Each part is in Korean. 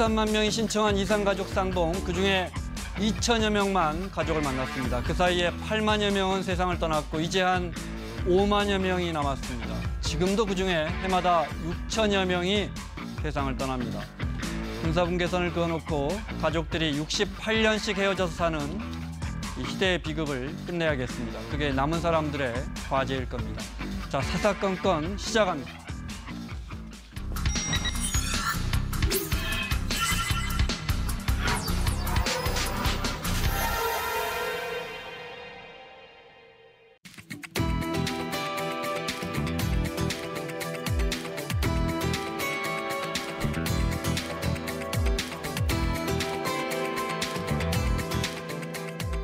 13만 명이 신청한 이산가족 상봉, 그중에 2천여 명만 가족을 만났습니다. 그 사이에 8만여 명은 세상을 떠났고 이제 한 5만여 명이 남았습니다. 지금도 그중에 해마다 6천여 명이 세상을 떠납니다. 군사분계선을 그어놓고 가족들이 68년씩 헤어져서 사는 이 시대의 비극을 끝내야겠습니다. 그게 남은 사람들의 과제일 겁니다. 자, 사사건건 시작합니다.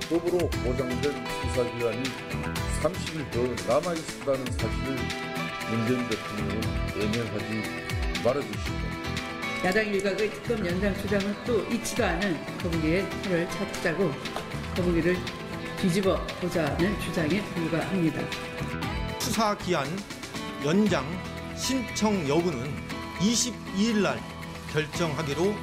법으로 보장된 수사기간이 30일 더 남아있었다는 사실을 문재인 대통령은 외면하지 말아주시고, 야당 일각의 특검 연장 주장은 또 잊지도 않은 거북이의 혀를 찾자고 거북이를 뒤집어 보자는 주장에 불과합니다. 수사기한 연장 신청 여부는 22일 날 결정하기로.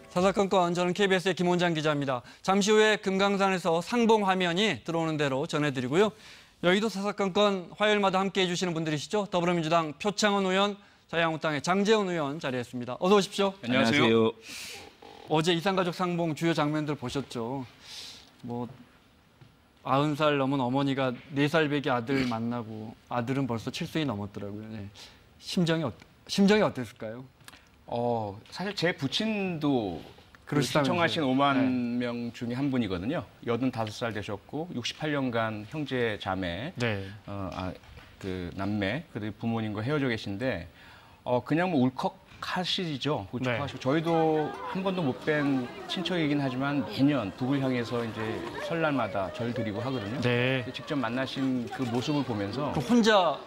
사사건건, 저는 KBS의 김원장 기자입니다. 잠시 후에 금강산에서 상봉 화면이 들어오는 대로 전해드리고요. 여의도 사사건건 화요일마다 함께해 주시는 분들이시죠. 더불어민주당 표창원 의원, 자유한국당의 장제원 의원 자리했습니다. 어서 오십시오. 안녕하세요. 어제 이산가족 상봉 주요 장면들 보셨죠. 90살 넘은 어머니가 4살 배기 아들 만나고 아들은 벌써 7岁 넘었더라고요. 네. 심정이 어땠을까요? 사실 제 부친도 그러시다면서요. 신청하신 5만 명 중에 한 분이거든요. 85살 되셨고 68년간 형제 자매, 그 남매, 그리고 부모님과 헤어져 계신데 그냥 뭐 울컥하시죠. 울컥하시고 저희도 한 번도 못 뵌 친척이긴 하지만 매년 북을 향해서 이제 설날마다 절 드리고 하거든요. 네. 직접 만나신 그 모습을 보면서 그럼 혼자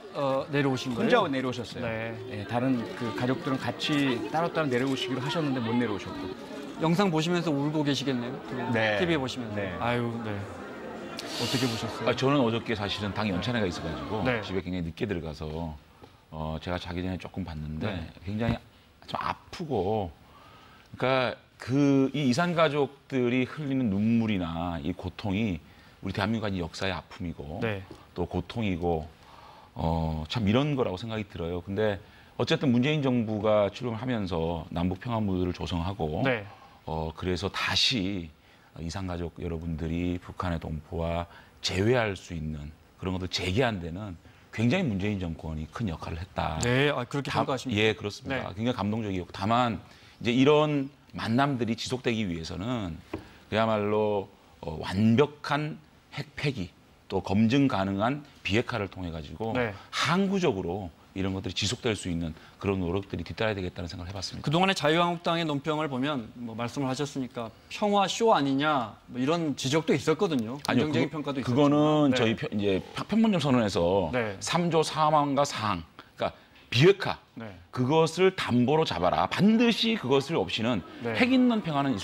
내려오신 거예요? 혼자 내려오셨어요. 네. 다른 그 가족들은 같이 따로따로 내려오시기로 하셨는데 못 내려오셨고. 영상 보시면서 울고 계시겠네요. 네. TV에 보시면서. 네. 아유, 네. 어떻게 보셨어요? 저는 어저께 사실은 당 연찬회가 있어가지고 네. 집에 굉장히 늦게 들어가서 제가 자기 전에 조금 봤는데 네. 굉장히 좀 아프고, 그러니까 이 이산 가족들이 흘리는 눈물이나 이 고통이 우리 대한민국의 역사의 아픔이고 네. 또 고통이고 참 이런 거라고 생각이 들어요. 근데 어쨌든 문재인 정부가 출범하면서 남북 평화 무드를 조성하고 네. 그래서 다시 이산 가족 여러분들이 북한의 동포와 재회할 수 있는 그런 것들 재개한 데는 굉장히 문재인 정권이 큰 역할을 했다. 네, 그렇게 평가하십니까? 예, 그렇습니다. 네. 굉장히 감동적이었고, 다만 이제 이런 만남들이 지속되기 위해서는 그야말로 완벽한 핵 폐기 또 검증 가능한 비핵화를 통해 가지고 네. 항구적으로 이런 것들이 지속될 수 있는 그런 노력들이 뒤따라야 되겠다는 생각을 해봤습니다. 그동안의 자유한국당의 논평을 보면 말씀을 하셨으니까 평화 쇼 아니냐 이런 지적도 있었거든요. 긍정적인 평가도 있었죠. 그거는 네. 저희 이제 판문점 선언에서 네. 3조 4항과 사항, 그러니까 비핵화, 네. 그것을 담보로 잡아라. 반드시 그것을 없이는 네. 핵 있는 평화는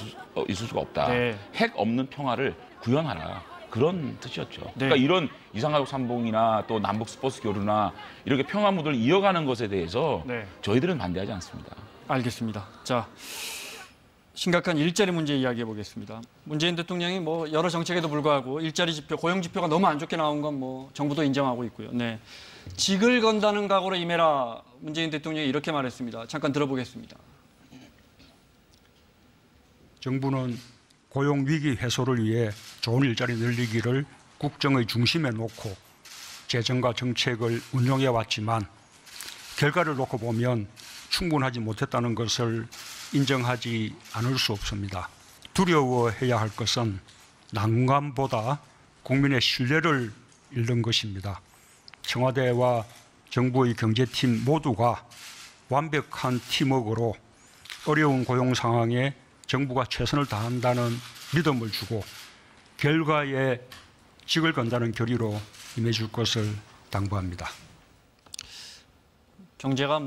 있을 수가 없다. 네. 핵 없는 평화를 구현하라. 그런 뜻이었죠. 네. 그러니까 이런 이산가족 상봉이나 또 남북 스포츠 교류나 이렇게 평화 무드를 이어가는 것에 대해서 네. 저희들은 반대하지 않습니다. 알겠습니다. 자, 심각한 일자리 문제 이야기해 보겠습니다. 문재인 대통령이 여러 정책에도 불구하고 일자리 지표, 고용 지표가 너무 안 좋게 나온 건 정부도 인정하고 있고요. 네. 직을 건다는 각오로 임해라. 문재인 대통령이 이렇게 말했습니다. 잠깐 들어보겠습니다. 정부는 고용 위기 해소를 위해 좋은 일자리 늘리기를 국정의 중심에 놓고 재정과 정책을 운용해 왔지만 결과를 놓고 보면 충분하지 못했다는 것을 인정하지 않을 수 없습니다. 두려워해야 할 것은 난관보다 국민의 신뢰를 잃는 것입니다. 청와대와 정부의 경제팀 모두가 완벽한 팀워크로 어려운 고용 상황에 정부가 최선을 다한다는 믿음을 주고 결과에 직을 건다는 결의로 임해줄 것을 당부합니다. 경제가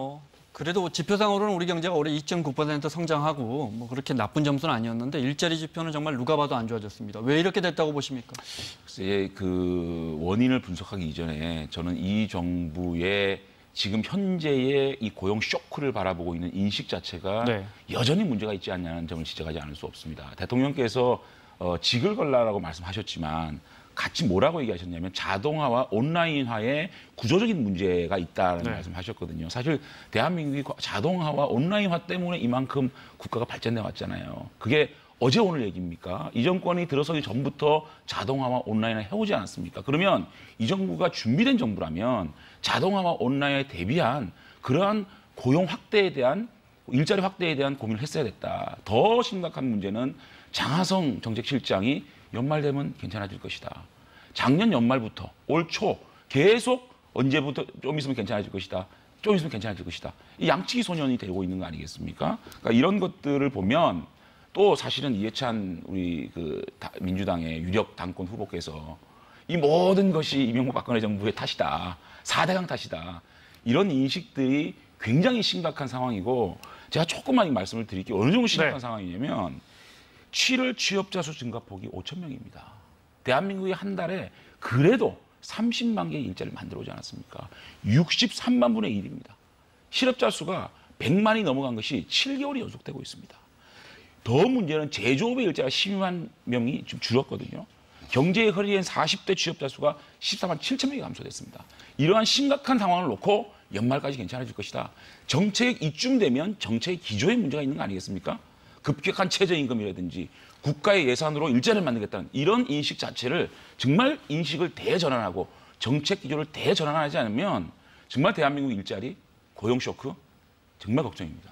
그래도 지표상으로는 우리 경제가 올해 2.9% 성장하고 뭐 그렇게 나쁜 점수는 아니었는데 일자리 지표는 정말 누가 봐도 안 좋아졌습니다. 왜 이렇게 됐다고 보십니까? 글쎄, 그 원인을 분석하기 이전에 저는 이 정부의 지금 현재의 이 고용 쇼크를 바라보고 있는 인식 자체가 네. 여전히 문제가 있지 않냐는 점을 지적하지 않을 수 없습니다. 대통령께서 직을 걸라라고 말씀하셨지만 같이 뭐라고 얘기하셨냐면 자동화와 온라인화의 구조적인 문제가 있다는 네. 말씀하셨거든요. 사실 대한민국이 자동화와 온라인화 때문에 이만큼 국가가 발전해 왔잖아요. 그게 어제 오늘 얘기입니까? 이 정권이 들어서기 전부터 자동화와 온라인을 해오지 않았습니까? 그러면 이 정부가 준비된 정부라면 자동화와 온라인에 대비한 그러한 고용 확대에 대한 일자리 확대에 대한 고민을 했어야 됐다. 더 심각한 문제는 장하성 정책실장이 연말 되면 괜찮아질 것이다. 작년 연말부터 올 초 계속 언제부터 좀 있으면 괜찮아질 것이다. 좀 있으면 괜찮아질 것이다. 이 양치기 소년이 되고 있는 거 아니겠습니까? 그러니까 이런 것들을 보면 또 사실은 이해찬 우리 그 민주당의 유력 당권 후보께서 이 모든 것이 이명박 박근혜 정부의 탓이다. 4대강 탓이다. 이런 인식들이 굉장히 심각한 상황이고 제가 조금만 말씀을 드릴게요. 어느 정도 심각한 네. 상황이냐면 7월 취업자 수 증가폭이 5천 명입니다. 대한민국이 한 달에 그래도 30만 개의 일자리를 만들어오지 않았습니까? 63만 분의 1입니다. 실업자 수가 100만이 넘어간 것이 7개월이 연속되고 있습니다. 더 문제는 제조업의 일자리가 12만 명이 지금 줄었거든요. 경제의 허리엔 40대 취업자 수가 14만 7천 명이 감소됐습니다. 이러한 심각한 상황을 놓고 연말까지 괜찮아질 것이다. 정책 이쯤 되면 정책의 기조에 문제가 있는 거 아니겠습니까? 급격한 최저임금이라든지 국가의 예산으로 일자리를 만들겠다는 이런 인식 자체를 정말 인식을 대전환하고 정책 기조를 대전환하지 않으면 정말 대한민국 일자리, 고용 쇼크 정말 걱정입니다.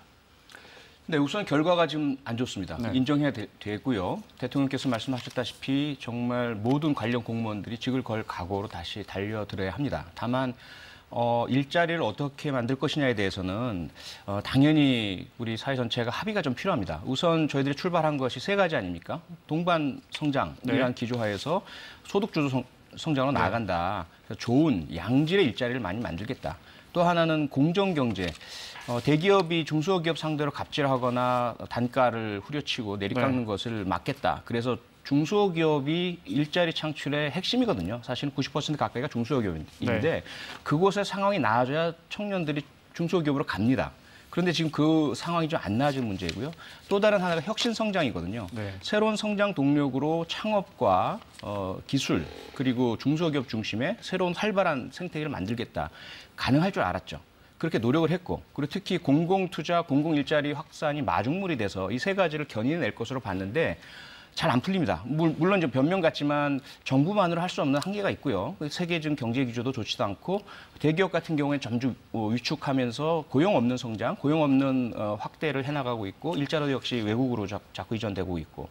네, 우선 결과가 지금 안 좋습니다. 네. 인정해야 되고요. 대통령께서 말씀하셨다시피 정말 모든 관련 공무원들이 직을 걸 각오로 다시 달려들어야 합니다. 다만 일자리를 어떻게 만들 것이냐에 대해서는 당연히 우리 사회 전체가 합의가 좀 필요합니다. 우선 저희들이 출발한 것이 세 가지 아닙니까? 동반 성장이라는 기조하에서 소득주도 성장으로 나아간다. 그래서 좋은 양질의 일자리를 많이 만들겠다. 또 하나는 공정경제. 대기업이 중소기업 상대로 갑질하거나 단가를 후려치고 내리깎는 것을 막겠다. 그래서 중소기업이 일자리 창출의 핵심이거든요. 사실은 90% 가까이가 중소기업인데 그곳의 상황이 나아져야 청년들이 중소기업으로 갑니다. 그런데 지금 그 상황이 좀 안 나아진 문제고요. 또 다른 하나가 혁신 성장이거든요. 새로운 성장 동력으로 창업과 기술 그리고 중소기업 중심의 새로운 활발한 생태계를 만들겠다. 가능할 줄 알았죠. 그렇게 노력을 했고 그리고 특히 공공투자, 공공일자리 확산이 마중물이 돼서 이 세 가지를 견인해낼 것으로 봤는데 잘 안 풀립니다. 물론 좀 변명 같지만 정부만으로 할 수 없는 한계가 있고요. 세계적인 경제 기조도 좋지도 않고 대기업 같은 경우에는 점점 위축하면서 고용 없는 성장, 고용 없는 확대를 해나가고 있고 일자리도 역시 외국으로 자꾸 이전되고 있고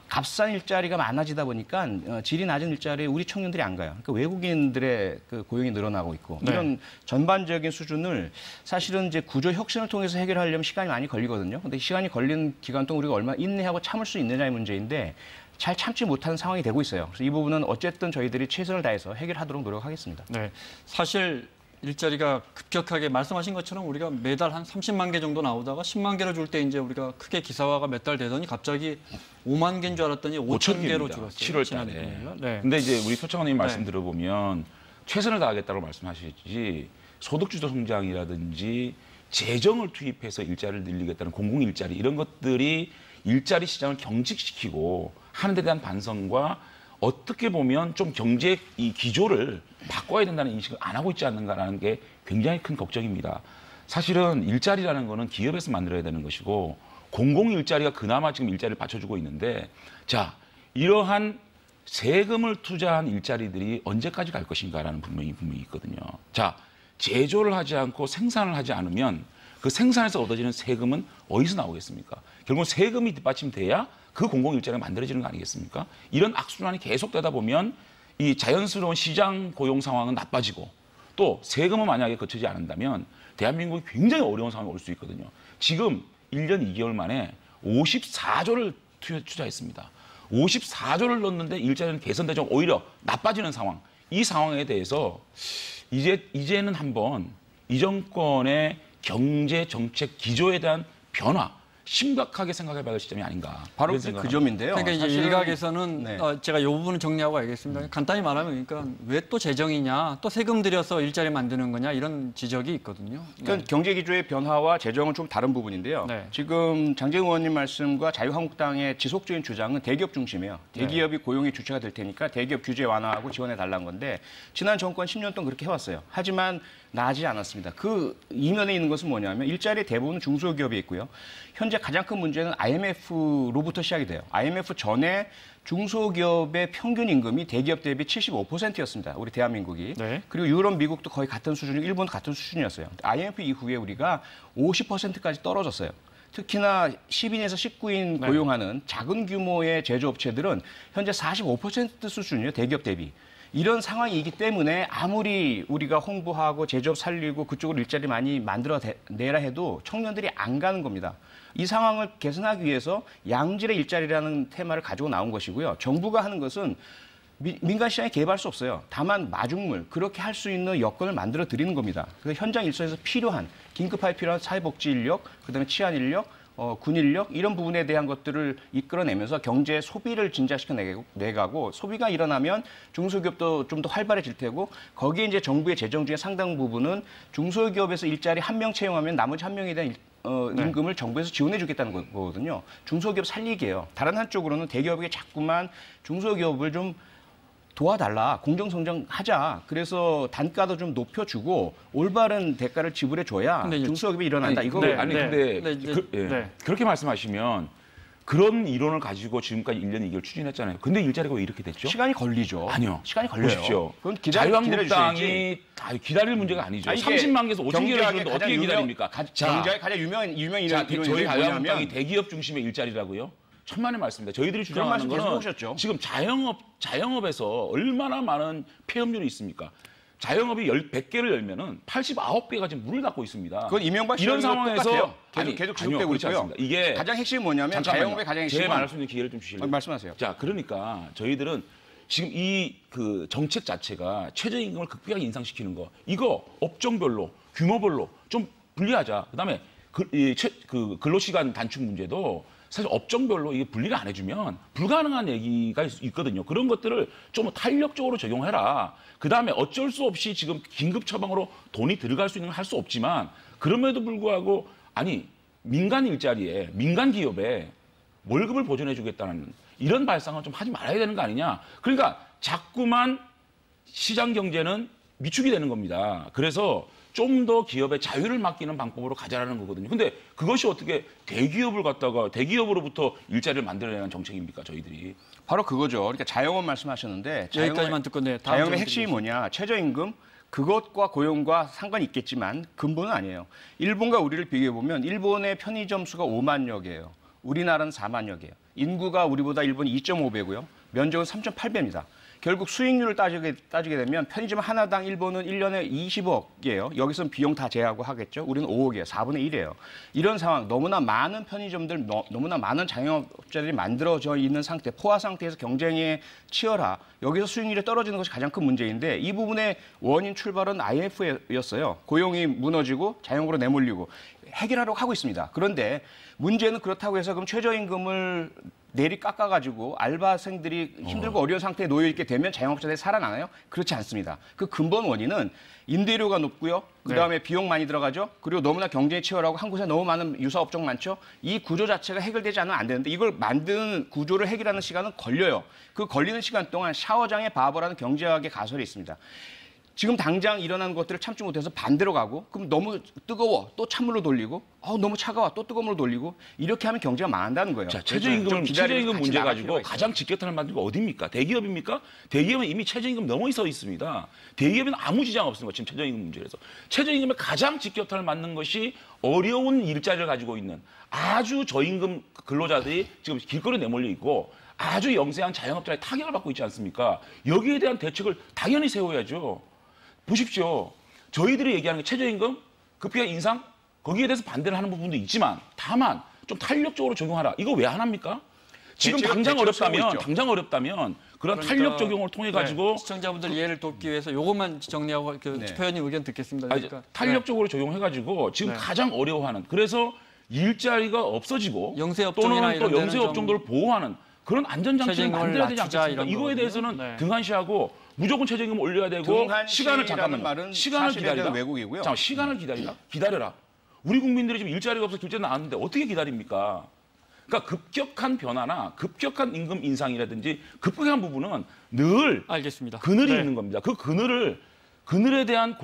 값싼 일자리가 많아지다 보니까 질이 낮은 일자리에 우리 청년들이 안 가요. 그러니까 외국인들의 그 고용이 늘어나고 있고 이런 전반적인 수준을 사실은 이제 구조 혁신을 통해서 해결하려면 시간이 많이 걸리거든요. 근데 시간이 걸리는 기간 동안 우리가 얼마나 인내하고 참을 수 있느냐의 문제인데 잘 참지 못하는 상황이 되고 있어요. 그래서 이 부분은 어쨌든 저희들이 최선을 다해서 해결하도록 노력하겠습니다. 네, 사실 일자리가 급격하게 말씀하신 것처럼 우리가 매달 한 30만 개 정도 나오다가 10만 개를 줄 때 이제 우리가 크게 기사화가 몇 달 되더니 갑자기 5만 개인 줄 알았더니 5천 개로 줄었어요. 7월 달에. 근데 이제 우리 표창원님 말씀 들어보면 최선을 다하겠다고 말씀하시지 소득주도 성장이라든지 재정을 투입해서 일자리를 늘리겠다는 공공일자리 이런 것들이 일자리 시장을 경직시키고 하는 데 대한 반성과 어떻게 보면 좀 경제 이 기조를 바꿔야 된다는 인식을 안 하고 있지 않는가라는 게 굉장히 큰 걱정입니다. 사실은 일자리라는 거는 기업에서 만들어야 되는 것이고 공공 일자리가 그나마 지금 일자리를 받쳐주고 있는데 자 이러한 세금을 투자한 일자리들이 언제까지 갈 것인가라는 분명히 있거든요. 자 제조를 하지 않고 생산을 하지 않으면 그 생산에서 얻어지는 세금은 어디서 나오겠습니까? 결국 세금이 뒷받침돼야 그 공공 일자리가 만들어지는 거 아니겠습니까? 이런 악순환이 계속되다 보면 이 자연스러운 시장 고용 상황은 나빠지고 또 세금을 만약에 거치지 않는다면 대한민국이 굉장히 어려운 상황이 올 수 있거든요. 지금 1년 2개월 만에 54조를 투자했습니다. 54조를 넣었는데 일자리는 개선되지 않고 오히려 나빠지는 상황. 이 상황에 대해서 이제는 한번 이 정권의 경제 정책 기조에 대한 변화 심각하게 생각해봐야 할 시점이 아닌가. 바로 이런 그 생각을 점인데요. 그러니까 이제 사실은- 일각에서는 네. 제가 이 부분은 정리하고 가겠습니다. 간단히 말하면 그러니까 왜 또 재정이냐, 또 세금 들여서 일자리 만드는 거냐 이런 지적이 있거든요. 그러니까 경제 기조의 변화와 재정은 좀 다른 부분인데요. 네. 지금 장재훈 의원님 말씀과 자유한국당의 지속적인 주장은 대기업 중심이에요. 대기업이 고용의 주체가 될 테니까 대기업 규제 완화하고 지원해 달라는 건데 지난 정권 10년 동안 그렇게 해왔어요. 하지만 나아지지 않았습니다. 그 이면에 있는 것은 뭐냐면 일자리 대부분은 중소기업에 있고요. 현재 가장 큰 문제는 IMF로부터 시작이 돼요. IMF 전에 중소기업의 평균 임금이 대기업 대비 75%였습니다. 우리 대한민국이. 네. 그리고 유럽, 미국도 거의 같은 수준이고 일본도 같은 수준이었어요. IMF 이후에 우리가 50%까지 떨어졌어요. 특히나 10인에서 19인 네. 고용하는 작은 규모의 제조업체들은 현재 45% 수준이에요. 대기업 대비. 이런 상황이기 때문에 아무리 우리가 홍보하고 제조업 살리고 그쪽으로 일자리 많이 만들어내라 해도 청년들이 안 가는 겁니다. 이 상황을 개선하기 위해서 양질의 일자리라는 테마를 가지고 나온 것이고요. 정부가 하는 것은 민간 시장에 개입할 수 없어요. 다만 마중물, 그렇게 할 수 있는 여건을 만들어 드리는 겁니다. 그래서 현장 일선에서 필요한, 긴급하게 필요한 사회복지 인력, 그다음에 치안 인력, 군 인력 이런 부분에 대한 것들을 이끌어내면서 경제 소비를 진작시켜 내가고 소비가 일어나면 중소기업도 좀 더 활발해질 테고 거기에 이제 정부의 재정 중에 상당 부분은 중소기업에서 일자리 한 명 채용하면 나머지 한 명에 대한 임금을 정부에서 지원해 주겠다는 거거든요. 중소기업 살리기예요. 다른 한쪽으로는 대기업에게 자꾸만 중소기업을 좀 도와달라, 공정성장하자. 그래서 단가도 좀 높여주고 올바른 대가를 지불해줘야 중소기업이 일어난다. 이거 근데 네. 그렇게 말씀하시면 그런 이론을 가지고 지금까지 1년 2개월 추진했잖아요. 근데 일자리가 왜 이렇게 됐죠? 시간이 걸리죠. 아니요. 시간이 걸려요. 보십시오. 그건 자유한국당이 기다릴 문제가 아니죠. 30만 개에서 5천 개를 주는데 어떻게 기다립니까? 경제의 가장 유명한 이론이 저희 자유한국당이 뭐냐면 대기업 중심의 일자리라고요? 천만의 말씀입니다. 저희들이 주장하는 그런 말씀 거는 계속 하셨죠. 지금 자영업에서 얼마나 많은 폐업률이 있습니까? 자영업이 100개를 열면은 89개가 지금 문을 닫고 있습니다. 그건 이명박 이런 시절과 상황에서 똑같아요. 계속 지속되고 그렇지 있고요. 않습니다. 이게 가장 핵심이 뭐냐면 자영업의 가장 핵심은 제 말할 수 있는 기회를 좀 주실래요? 말씀하세요. 자, 그러니까 저희들은 지금 이 그 정책 자체가 최저임금을 급격하게 인상시키는 거 이거 업종별로 규모별로 좀 분리하자. 그다음에 근로시간 단축 문제도 사실 업종별로 이게 분리를 안 해주면 불가능한 얘기가 있거든요. 그런 것들을 좀 탄력적으로 적용해라. 그다음에 어쩔 수 없이 지금 긴급 처방으로 돈이 들어갈 수 있는 걸 할 수 없지만 그럼에도 불구하고 아니 민간 일자리에 민간 기업에 월급을 보존해 주겠다는 이런 발상을 좀 하지 말아야 되는 거 아니냐. 그러니까 자꾸만 시장 경제는 위축이 되는 겁니다. 그래서 좀 더 기업의 자유를 맡기는 방법으로 가자라는 거거든요. 근데 그것이 어떻게 대기업을 갖다가 대기업으로부터 일자리를 만들어내는 정책입니까, 저희들이? 바로 그거죠. 그러니까 자영업 말씀하셨는데 여기까지만 듣고 자영업의 핵심이 뭐냐? 최저임금 그것과 고용과 상관이 있겠지만 근본은 아니에요. 일본과 우리를 비교해 보면 일본의 편의점 수가 5만여 개예요. 우리나라는 4만여 개예요. 인구가 우리보다 일본이 2.5배고요. 면적은 3.8배입니다. 결국 수익률을 따지게 되면 편의점 하나당 일본은 1년에 20억이에요. 여기서는 비용 다 제하고 하겠죠. 우리는 5억이에요. 4분의 1이에요. 이런 상황, 너무나 많은 편의점들, 너무나 많은 자영업자들이 만들어져 있는 상태, 포화 상태에서 경쟁이 치열하. 여기서 수익률이 떨어지는 것이 가장 큰 문제인데 이 부분의 원인 출발은 IMF였어요. 고용이 무너지고 자영업으로 내몰리고 해결하려고 하고 있습니다. 그런데 문제는 그렇다고 해서 그럼 최저임금을 내리 깎아가지고 알바생들이 힘들고 어려운 상태에 놓여 있게 되면 자영업자들이 살아나나요? 그렇지 않습니다. 그 근본 원인은 임대료가 높고요. 그다음에 비용 많이 들어가죠. 그리고 너무나 경쟁이 치열하고 한 곳에 너무 많은 유사업종 많죠. 이 구조 자체가 해결되지 않으면 안 되는데 이걸 만드는 구조를 해결하는 시간은 걸려요. 그 걸리는 시간 동안 샤워장의 바보라는 경제학의 가설이 있습니다. 지금 당장 일어나는 것들을 참지 못해서 반대로 가고 그럼 너무 뜨거워 또 찬물로 돌리고 너무 차가워 또 뜨거운 물로 돌리고 이렇게 하면 경제가 망한다는 거예요. 자, 최저임금 문제 가지고 가장 직격탄을 맞은 거 어디입니까? 대기업입니까? 대기업은 이미 최저임금 넘어 서 있습니다. 대기업은 아무 지장 없습니다. 지금 최저임금 문제에서. 최저임금에 가장 직격탄을 맞는 것이 어려운 일자리를 가지고 있는 아주 저임금 근로자들이 지금 길거리에 내몰려 있고 아주 영세한 자영업자의 타격을 받고 있지 않습니까? 여기에 대한 대책을 당연히 세워야죠. 보십시오. 저희들이 얘기하는 게 최저임금, 급여 인상, 거기에 대해서 반대를 하는 부분도 있지만 다만 좀 탄력적으로 적용하라. 이거 왜 안 합니까? 지금 당장 어렵다면 그런 탄력 적용을 통해 가지고 시청자분들 이해를 돕기 위해서 요것만 정리하고 표현님 의견 듣겠습니다. 그러니까 탄력적으로 적용해 가지고 지금 가장 어려워하는 그래서 일자리가 없어지고 또는 또 영세 업종들을 보호하는 그런 안전장치를 만들어야 되지 않겠습니까? 이거에 대해서는 등한시하고 무조건 최저임금 올려야 되고 시간을 기다리라. 왜곡이고요. 잠깐 시간을 기다려라. 우리 국민들이 지금 일자리가 없어서 결제 나왔는데 어떻게 기다립니까? 그러니까 급격한 변화나 급격한 임금 인상이라든지 급격한 부분은 늘 알겠습니다. 그늘이 있는 겁니다. 그 그늘에 대한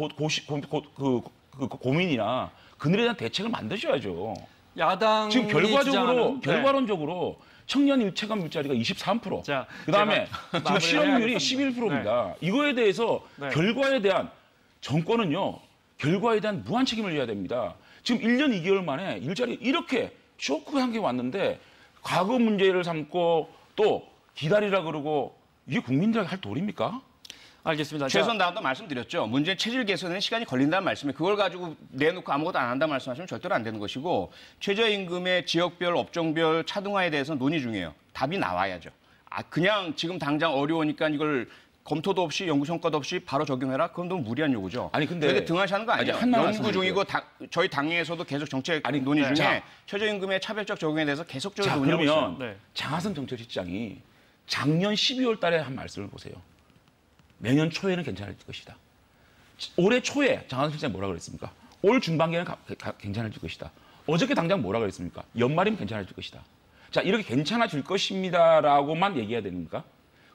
고민이나 그늘에 대한 대책을 만드셔야죠. 야당 지금 결과론적으로 청년 일체감 일자리가 23%. 그다음에 지금 실업률이 11%입니다. 이거에 대해서 결과에 대한 정권은요. 결과에 대한 무한 책임을 져야 됩니다. 지금 1년 2개월 만에 일자리 이렇게 쇼크한 게 왔는데 과거 문제를 삼고 또 기다리라 그러고 이게 국민들에게 할 도리입니까? 알겠습니다. 최선 다음도 말씀드렸죠. 문제 체질 개선에는 시간이 걸린다는 말씀에 그걸 가지고 내놓고 아무것도 안 한다는 말씀하시면 절대로 안 되는 것이고 최저임금의 지역별, 업종별 차등화에 대해서는 논의 중이에요. 답이 나와야죠. 그냥 지금 당장 어려우니까 이걸 검토도 없이 연구 성과도 없이 바로 적용해라? 그건 너무 무리한 요구죠. 아니 근데 등한시하는 거 아니에요. 연구 중이고 저희 당내에서도 계속 정책 논의 중에 최저임금의 차별적 적용에 대해서 계속적으로 논의하고 있어요. 그러면 장하성 정책실장이 작년 12월 달에 한 말씀을 보세요. 내년 초에는 괜찮을 것이다. 올해 초에 장하성 실장이 뭐라 그랬습니까? 올 중반기에는 괜찮아질 것이다. 어저께 당장 뭐라 그랬습니까? 연말이면 괜찮아질 것이다. 자, 이렇게 괜찮아질 것입니다라고만 얘기해야 됩니까?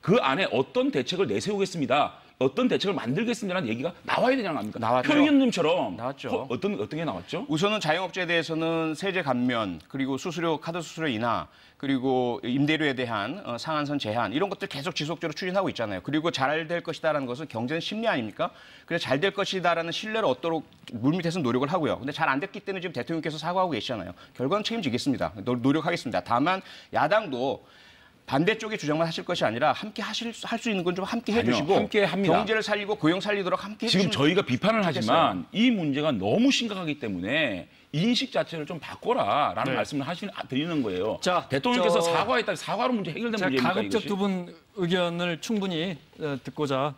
그 안에 어떤 대책을 내세우겠습니다. 어떤 대책을 만들겠습니다라는 얘기가 나와야 되지 않습니까? 나왔죠. 표현님처럼 나왔죠. 어떤 게 나왔죠? 우선은 자영업자에 대해서는 세제 감면, 그리고 수수료, 카드 수수료 인하, 그리고 임대료에 대한 상한선 제한 이런 것들 계속 지속적으로 추진하고 있잖아요. 그리고 잘 될 것이다라는 것은 경제는 심리 아닙니까? 그래서 잘 될 것이다라는 신뢰를 얻도록 물밑에서 노력을 하고요. 근데 잘 안 됐기 때문에 지금 대통령께서 사과하고 계시잖아요. 결과는 책임지겠습니다. 노력하겠습니다. 다만 야당도 반대쪽의 주장만 하실 것이 아니라 함께 할 수 있는 건 좀 함께 해주시고 함께 합니다. 경제를 살리고 고용 살리도록 함께 해주시면 지금 저희가 비판을 좋겠어요. 하지만 이 문제가 너무 심각하기 때문에 인식 자체를 좀 바꿔라라는 말씀을 드리는 거예요. 자, 대통령께서 사과했다. 사과로 문제 해결된 문제입니까? 가급적 두 분 의견을 충분히 듣고자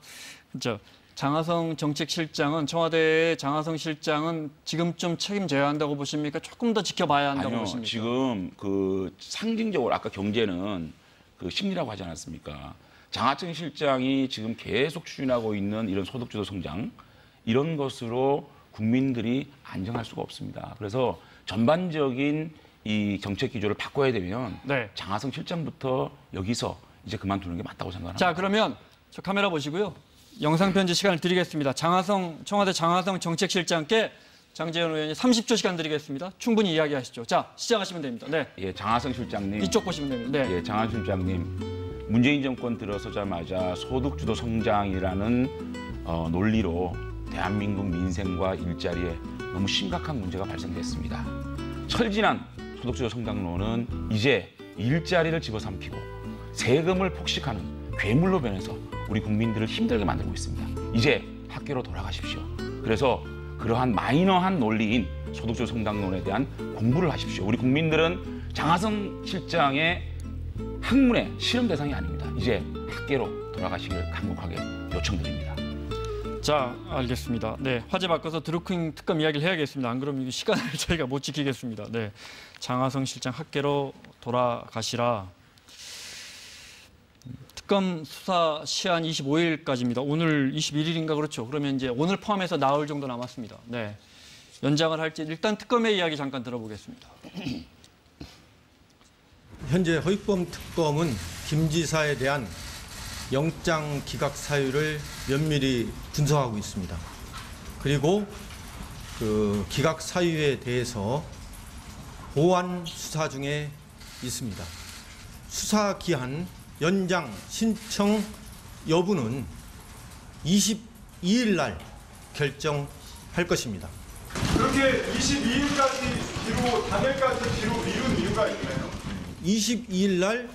장하성 정책실장은 청와대 장하성 실장은 지금쯤 책임져야 한다고 보십니까? 조금 더 지켜봐야 한다고 보십니까? 지금 그 상징적으로 아까 경제는 그 심리라고 하지 않았습니까? 장하성 실장이 지금 계속 추진하고 있는 이런 소득주도 성장 이런 것으로 국민들이 안정할 수가 없습니다. 그래서 전반적인 이 정책 기조를 바꿔야 되면 장하성 실장부터 여기서 이제 그만두는 게 맞다고 생각합니다. 자, 그러면 저 카메라 보시고요. 영상 편지 시간을 드리겠습니다. 청와대 장하성 정책실장께 장제원 의원이 30초 시간 드리겠습니다. 충분히 이야기하시죠. 자, 시작하시면 됩니다. 네. 예, 장하성 실장님. 이쪽 보시면 됩니다. 네. 예, 장하성 실장님. 문재인 정권 들어서자마자 소득주도 성장이라는 논리로 대한민국 민생과 일자리에 너무 심각한 문제가 발생됐습니다. 철진한 소득주도 성장론은 이제 일자리를 집어삼키고 세금을 폭식하는 괴물로 변해서 우리 국민들을 힘들게 만들고 있습니다. 이제 학교로 돌아가십시오. 그래서 그러한 마이너한 논리인 소득주도 성장론에 대한 공부를 하십시오. 우리 국민들은 장하성 실장의 학문의 실험 대상이 아닙니다. 이제 학계로 돌아가시길 간곡하게 요청드립니다. 자, 알겠습니다. 네, 화제 바꿔서 드루킹 특검 이야기를 해야겠습니다. 안 그러면 시간을 저희가 못 지키겠습니다. 네, 장하성 실장 학계로 돌아가시라. 특검 수사 시한 25일까지입니다. 오늘 21일인가 그렇죠. 그러면 이제 오늘 포함해서 나흘 정도 남았습니다. 네, 연장을 할지 일단 특검의 이야기 잠깐 들어보겠습니다. 현재 허익범 특검은 김 지사에 대한 영장 기각 사유를 면밀히 분석하고 있습니다. 그리고 그 기각 사유에 대해서 보완 수사 중에 있습니다. 수사 기한 연장 신청 여부는 22일 날 결정할 것입니다. 그렇게 22일까지 뒤로 당일까지 뒤로 미룬 이유가 있나요? 22일 날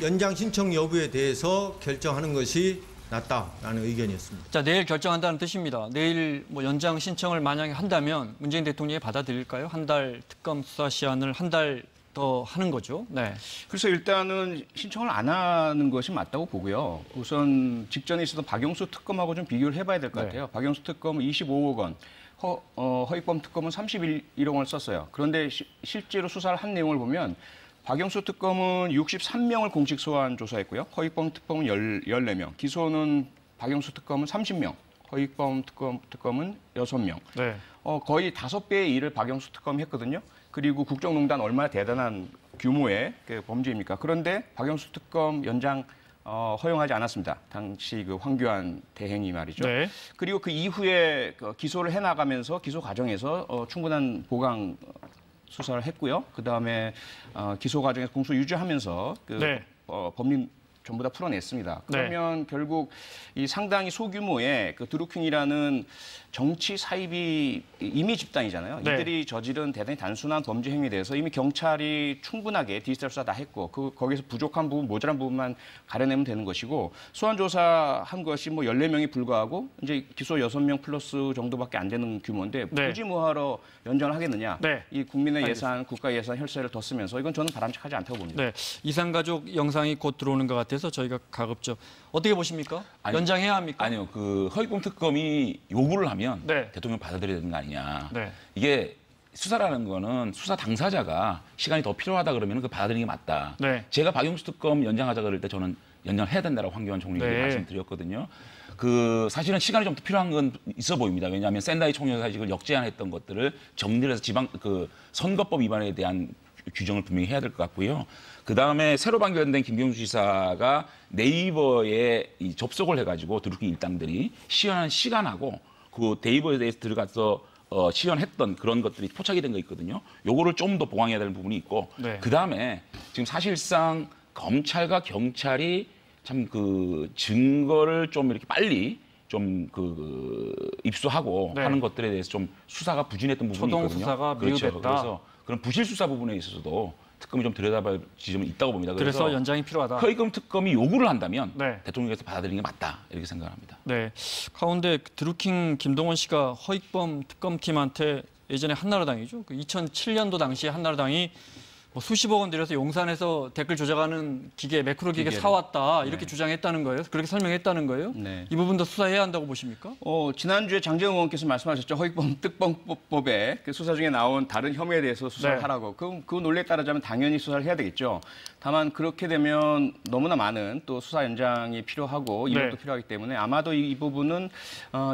연장 신청 여부에 대해서 결정하는 것이 낫다라는 의견이었습니다. 자, 내일 결정한다는 뜻입니다. 내일 뭐 연장 신청을 만약에 한다면 문재인 대통령이 받아들일까요? 한 달 특검 수사 시한을 한 달 더 하는 거죠. 네. 그래서 일단은 신청을 안 하는 것이 맞다고 보고요. 우선 직전에 있었던 박영수 특검하고 좀 비교를 해봐야 될 것 같아요. 박영수 특검은 25억 원, 허익범 특검은 31억 원을 썼어요. 그런데 실제로 수사를 한 내용을 보면 박영수 특검은 63명을 공식 소환 조사했고요. 허익범 특검은 14명, 기소는 박영수 특검은 30명, 허익범 특검은 6명. 네. 거의 5배의 일을 박영수 특검이 했거든요. 그리고 국정농단 얼마나 대단한 규모의 그 범죄입니까? 그런데 박영수 특검 연장 허용하지 않았습니다. 당시 그 황교안 대행이 말이죠. 네. 그리고 그 이후에 기소를 해나가면서 기소 과정에서 충분한 보강 수사를 했고요. 그다음에 기소 과정에서 공소 유지하면서 네. 법린 전부 다 풀어냈습니다. 그러면 결국 이 상당히 소규모의 그 드루킹이라는 정치 사이비 이미 집단이잖아요. 네. 이들이 저지른 대단히 단순한 범죄 행위에 대해서 이미 경찰이 충분하게 디지털 수사 다 했고 거기서 부족한 부분, 모자란 부분만 가려내면 되는 것이고 소환 조사한 것이 뭐 14명이 불과하고 이제 기소 6명 플러스 정도밖에 안 되는 규모인데 네. 굳이 뭐하러 연장을 하겠느냐. 네. 이 국민의 예산, 국가 예산 혈세를 더 쓰면서 이건 저는 바람직하지 않다고 봅니다. 네. 이산가족 영상이 곧 들어오는 것 같아서 저희가 가급적 어떻게 보십니까? 연장해야 합니까? 아니요. 그 허익범 특검이 요구를 하면 네. 대통령 받아들여야 되는 거 아니냐. 네. 이게 수사라는 거는 수사 당사자가 시간이 더 필요하다 그러면 그 받아들이는 게 맞다. 네. 제가 박영수 특검 연장하자 그럴 때 저는 연장해야 된다라고 황교안 총리에게 네. 말씀드렸거든요. 그 사실은 시간이 좀 더 필요한 건 있어 보입니다. 왜냐하면 샌다이 총영사직을 역제안했던 것들을 정리를 해서 지방 그 선거법 위반에 대한 규정을 분명히 해야 될 것 같고요. 그 다음에 새로 판결된 김경수 지사가 네이버에 이 접속을 해가지고 드루킹 일당들이 시연한 시간하고 그 네이버에 대해서 들어가서 시연했던 그런 것들이 포착이 된 거 있거든요. 요거를 좀 더 보강해야 되는 부분이 있고 네. 그 다음에 지금 사실상 검찰과 경찰이 참 그 증거를 좀 이렇게 빨리 좀 입수하고 네. 하는 것들에 대해서 좀 수사가 부진했던 부분이 초동 있거든요. 수사가 그렇죠. 미흡했다. 그래서 그런 부실 수사 부분에 있어서도 특검이 좀 들여다볼 지점이 있다고 봅니다. 그래서 연장이 필요하다. 허익범 특검이 요구를 한다면 네. 대통령께서 받아들이는 게 맞다 이렇게 생각합니다. 네. 가운데 드루킹 김동원 씨가 허익범 특검팀한테 예전에 한나라당이죠. 그 2007년도 당시에 한나라당이 뭐 수십억 원 들여서 용산에서 댓글 조작하는 기계, 매크로 기계 사왔다 이렇게 주장했다는 거예요. 그렇게 설명했다는 거예요. 네. 이 부분도 수사해야 한다고 보십니까? 지난주에 장재원 의원께서 말씀하셨죠. 허익범 특검법에 그 수사 중에 나온 다른 혐의에 대해서 수사를 네. 하라고. 그 논리에 따르자면 당연히 수사를 해야 되겠죠. 다만 그렇게 되면 너무나 많은 또 수사 연장이 필요하고 인력도 네. 필요하기 때문에 아마도 이 부분은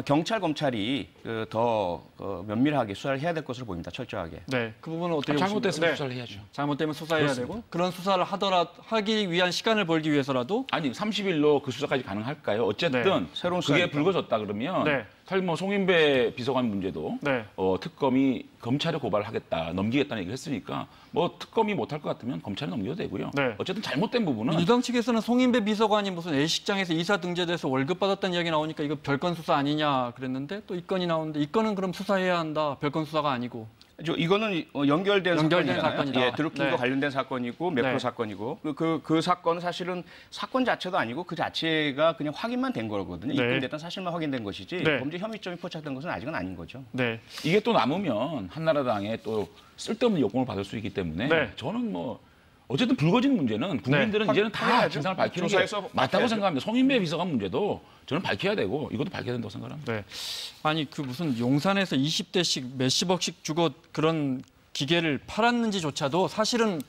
경찰, 검찰이 더 면밀하게 수사를 해야 될 것으로 보입니다. 철저하게. 네. 그 부분은 어떻게 보십니까? 잘못됐으면 네. 수사를 해야죠. 잘못되면 수사해야 그렇습니다. 되고 그런 수사를 하기 위한 시간을 벌기 위해서라도 아니 30일로 그 수사까지 가능할까요? 어쨌든 네. 새로운 그게 수사니까. 불거졌다 그러면 네. 사실 뭐 송인배 비서관 문제도 네. 특검이 검찰에 고발하겠다, 넘기겠다는 얘기를 했으니까 뭐 특검이 못할 것 같으면 검찰에 넘겨도 되고요. 네. 어쨌든 잘못된 부분은 민주당 측에서는 송인배 비서관이 무슨 A식장에서 이사 등재돼서 월급 받았다는 이야기 나오니까 이거 별건 수사 아니냐 그랬는데 또 이 건이 나오는데 이 건은 그럼 수사해야 한다. 별건 수사가 아니고. 이거는 연결된 사건이잖아요. 사건이다. 예, 드루킹과 네. 관련된 사건이고 매크로 네. 사건이고 그 사건은 사실은 사건 자체도 아니고 그 자체가 그냥 확인만 된 거거든요. 네. 입건됐던 사실만 확인된 것이지 네. 범죄 혐의점이 포착된 것은 아직은 아닌 거죠. 네. 이게 또 남으면 한나라당에 또 쓸데없는 요건을 받을 수 있기 때문에 네. 저는 뭐 어쨌든 불거진 문제는 국민들은 네. 이제는 다 확인해야죠. 진상을 밝히는 게 조사해서 맞다고 밝혀야죠. 생각합니다. 송인배 비서관 문제도 저는 밝혀야 되고 이것도 밝혀야 된다고 생각합니다. 네. 아니 그 무슨 용산에서 20대씩 몇십억씩 주고 그런 기계를 팔았는지조차도 사실은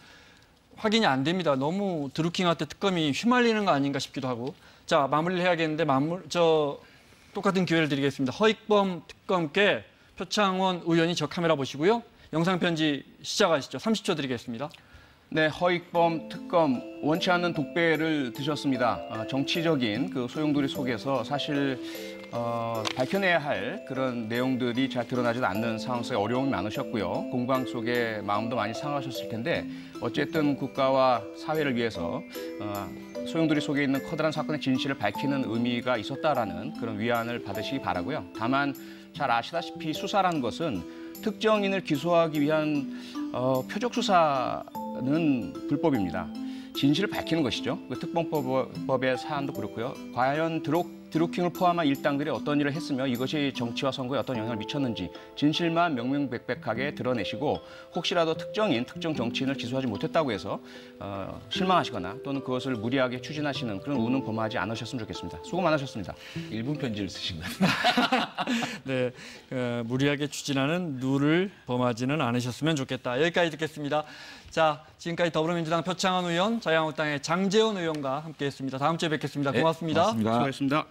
확인이 안 됩니다. 너무 드루킹한테 특검이 휘말리는 거 아닌가 싶기도 하고. 자, 마무리를 해야겠는데 똑같은 기회를 드리겠습니다. 허익범 특검께 표창원 의원이 저 카메라 보시고요. 영상 편지 시작하시죠. 30초 드리겠습니다. 네, 허익범 특검 원치 않는 독배를 드셨습니다. 정치적인 그 소용돌이 속에서 사실 밝혀내야 할 그런 내용들이 잘 드러나지도 않는 상황 속에 어려움이 많으셨고요. 공방 속에 마음도 많이 상하셨을 텐데 어쨌든 국가와 사회를 위해서 소용돌이 속에 있는 커다란 사건의 진실을 밝히는 의미가 있었다라는 그런 위안을 받으시기 바라고요. 다만 잘 아시다시피 수사라는 것은 특정인을 기소하기 위한 표적 수사는 불법입니다. 진실을 밝히는 것이죠. 그 특검법의 사안도 그렇고요. 과연 드루킹을 포함한 일당들이 어떤 일을 했으며 이것이 정치와 선거에 어떤 영향을 미쳤는지 진실만 명명백백하게 드러내시고 혹시라도 특정 정치인을 기소하지 못했다고 해서 실망하시거나 또는 그것을 무리하게 추진하시는 그런 우는 범하지 않으셨으면 좋겠습니다. 수고 많으셨습니다. 1분 편지를 쓰신 겁니다. 네, 무리하게 추진하는 누를 범하지는 않으셨으면 좋겠다. 여기까지 듣겠습니다. 자, 지금까지 더불어민주당 표창원 의원, 자유한국당의 장제원 의원과 함께했습니다. 다음 주에 뵙겠습니다. 고맙습니다. 고맙습니다. 수고하셨습니다.